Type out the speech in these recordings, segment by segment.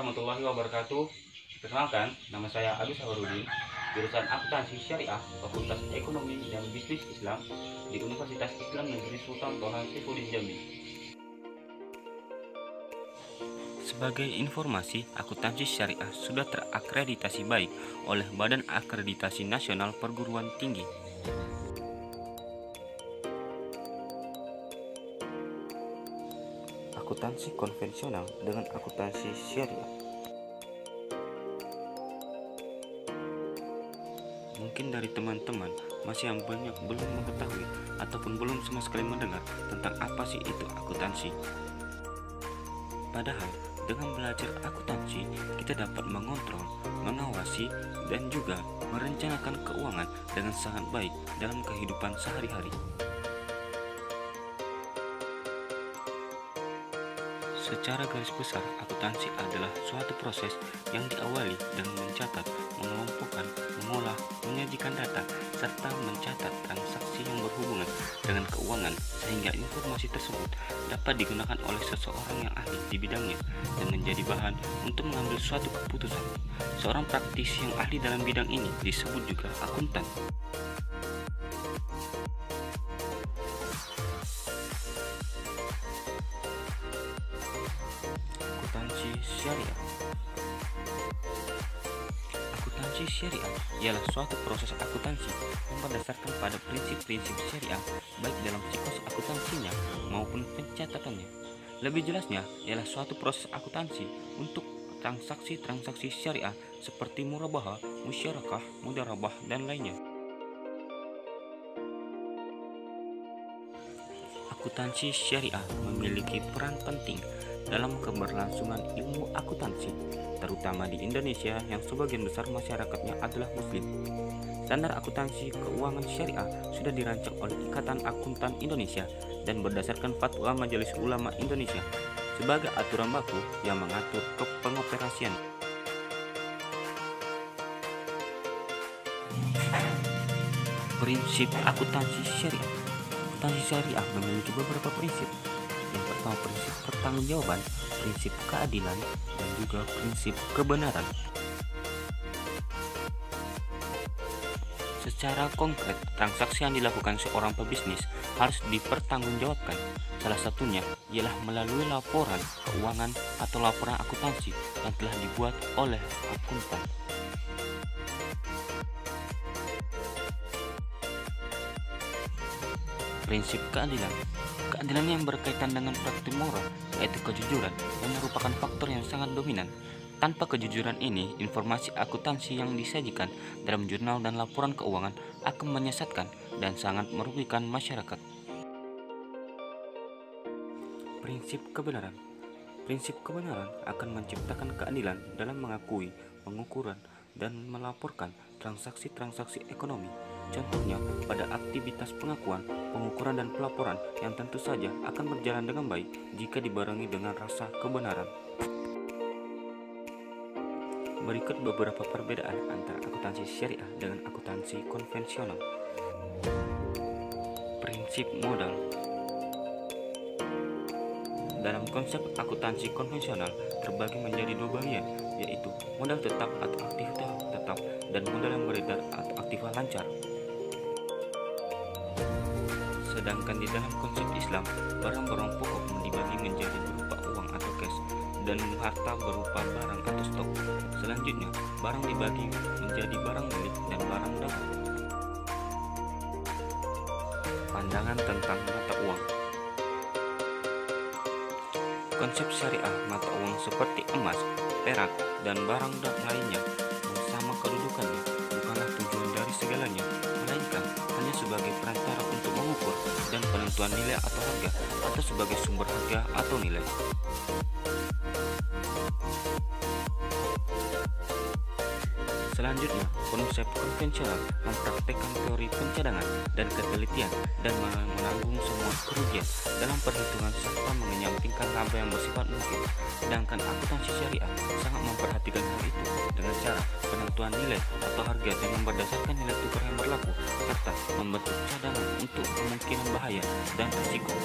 warahmatullahi wabarakatuh. Perkenalkan, nama saya Agus Hawarudin, jurusan Akuntansi Syariah, Fakultas Ekonomi dan Bisnis Islam di Universitas Islam Negeri Sultan Toha Saifuddin Jambi. Sebagai informasi, akuntansi syariah sudah terakreditasi baik oleh Badan Akreditasi Nasional Perguruan Tinggi. Akuntansi konvensional dengan akuntansi syariah. Mungkin dari teman-teman masih yang banyak belum mengetahui ataupun belum sama sekali mendengar tentang apa sih itu akuntansi. Padahal dengan belajar akuntansi kita dapat mengontrol, mengawasi, dan juga merencanakan keuangan dengan sangat baik dalam kehidupan sehari-hari. Secara garis besar, akuntansi adalah suatu proses yang diawali dengan mencatat, mengelompokkan, mengolah, menyajikan data, serta mencatat transaksi yang berhubungan dengan keuangan sehingga informasi tersebut dapat digunakan oleh seseorang yang ahli di bidangnya dan menjadi bahan untuk mengambil suatu keputusan. Seorang praktisi yang ahli dalam bidang ini disebut juga akuntan. Akuntansi syariah. Akuntansi syariah ialah suatu proses akuntansi yang berdasarkan pada prinsip-prinsip syariah baik dalam siklus akuntansinya maupun pencatatannya. Lebih jelasnya ialah suatu proses akuntansi untuk transaksi-transaksi syariah seperti murabahah, musyarakah, mudharabah, dan lainnya. Akuntansi syariah memiliki peran penting dalam keberlangsungan ilmu akuntansi, terutama di Indonesia yang sebagian besar masyarakatnya adalah Muslim. Standar akuntansi keuangan syariah sudah dirancang oleh Ikatan Akuntan Indonesia dan berdasarkan Fatwa Majelis Ulama Indonesia sebagai aturan baku yang mengatur pengoperasian. Prinsip akuntansi syariah. Akuntansi syariah memiliki beberapa prinsip. Yang pertama, prinsip pertanggungjawaban, prinsip keadilan, dan juga prinsip kebenaran. Secara konkret, transaksi yang dilakukan seorang pebisnis harus dipertanggungjawabkan. Salah satunya ialah melalui laporan keuangan atau laporan akuntansi yang telah dibuat oleh akuntan. Prinsip keadilan. Keadilan yang berkaitan dengan praktik moral, yaitu kejujuran, yang merupakan faktor yang sangat dominan. Tanpa kejujuran ini, informasi akuntansi yang disajikan dalam jurnal dan laporan keuangan akan menyesatkan dan sangat merugikan masyarakat. Prinsip kebenaran. Prinsip kebenaran akan menciptakan keadilan dalam mengakui, pengukuran, dan melaporkan transaksi-transaksi ekonomi. Contohnya pada aktivitas pengakuan, pengukuran, dan pelaporan yang tentu saja akan berjalan dengan baik jika dibarengi dengan rasa kebenaran. Berikut beberapa perbedaan antara akuntansi syariah dengan akuntansi konvensional. Prinsip modal. Dalam konsep akuntansi konvensional terbagi menjadi dua bagian, yaitu modal tetap atau aktivitas tetap dan modal yang beredar atau aktivitas lancar. Sedangkan di dalam konsep Islam, barang-barang pokok dibagi menjadi berupa uang atau cash dan harta berupa barang atau stok. Selanjutnya, barang dibagi menjadi barang milik dan barang dagang. Pandangan tentang mata uang. Konsep syariah mata uang seperti emas, perak, dan barang lainnya yang sama kedudukannya bukanlah tujuan dari segalanya, melainkan hanya sebagai perantara untuk mengukur dan penentuan nilai atau harga, atau sebagai sumber harga atau nilai. Selanjutnya, konsep konvensional mempraktikkan teori pencadangan dan ketelitian dan menanggung semua kerugian dalam perhitungan serta mengenyampingkan laba yang bersifat mungkin. Sedangkan akuntansi syariah sangat memperhatikan hal itu dengan cara penentuan nilai atau harga dengan berdasarkan nilai tukar yang berlaku serta membentuk cadangan untuk kemungkinan bahaya dan risiko.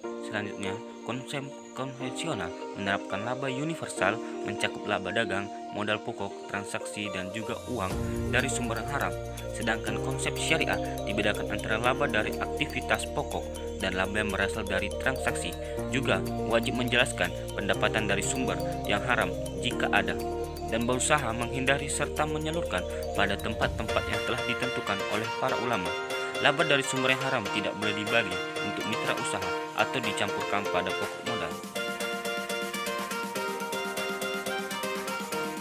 Selanjutnya, konsep konvensional menerapkan laba universal mencakup laba dagang, modal pokok, transaksi, dan juga uang dari sumber haram. Sedangkan konsep syariah dibedakan antara laba dari aktivitas pokok dan laba yang berasal dari transaksi. Juga wajib menjelaskan pendapatan dari sumber yang haram jika ada, dan berusaha menghindari serta menyalurkan pada tempat-tempat yang telah ditentukan oleh para ulama. Laba dari sumber yang haram tidak boleh dibagi untuk mitra usaha atau dicampurkan pada pokok modal.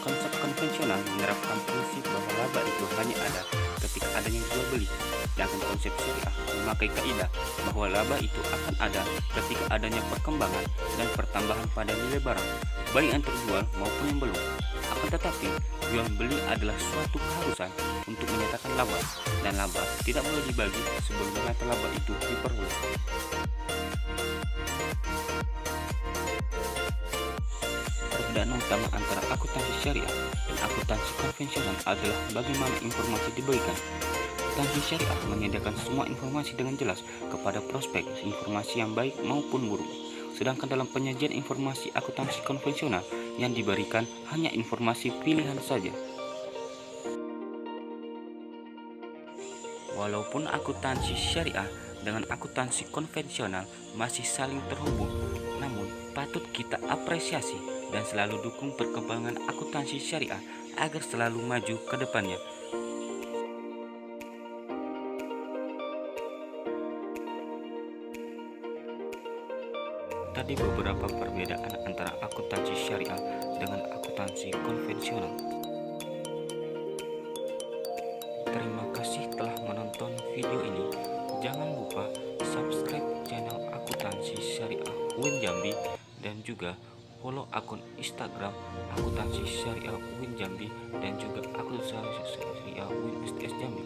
Konsep konvensional menerapkan prinsip bahwa laba itu hanya ada ketika adanya jual beli, sedangkan konsep syariah memakai kaidah bahwa laba itu akan ada ketika adanya perkembangan dan pertambahan pada nilai barang, baik yang terjual maupun yang belum. Akan tetapi, jual beli adalah suatu keharusan untuk menyatakan laba, dan laba tidak boleh dibagi sebelum data laba itu diperoleh. Perbedaan utama antara akuntansi syariah dan akuntansi konvensional adalah bagaimana informasi diberikan. Akuntansi syariah menyediakan semua informasi dengan jelas kepada prospek, informasi yang baik maupun buruk. Sedangkan dalam penyajian informasi akuntansi konvensional yang diberikan hanya informasi pilihan saja. Walaupun akuntansi syariah dengan akuntansi konvensional masih saling terhubung, namun patut kita apresiasi dan selalu dukung perkembangan akuntansi syariah agar selalu maju ke depannya. Tadi beberapa perbedaan antara akuntansi syariah dengan akuntansi konvensional. Terima kasih telah menonton video ini. Jangan lupa subscribe channel akuntansi syariah UIN Jambi dan juga follow akun Instagram akuntansi syariah UIN Jambi dan juga akuntansi syariah UIN STS Jambi.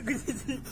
Aku jadi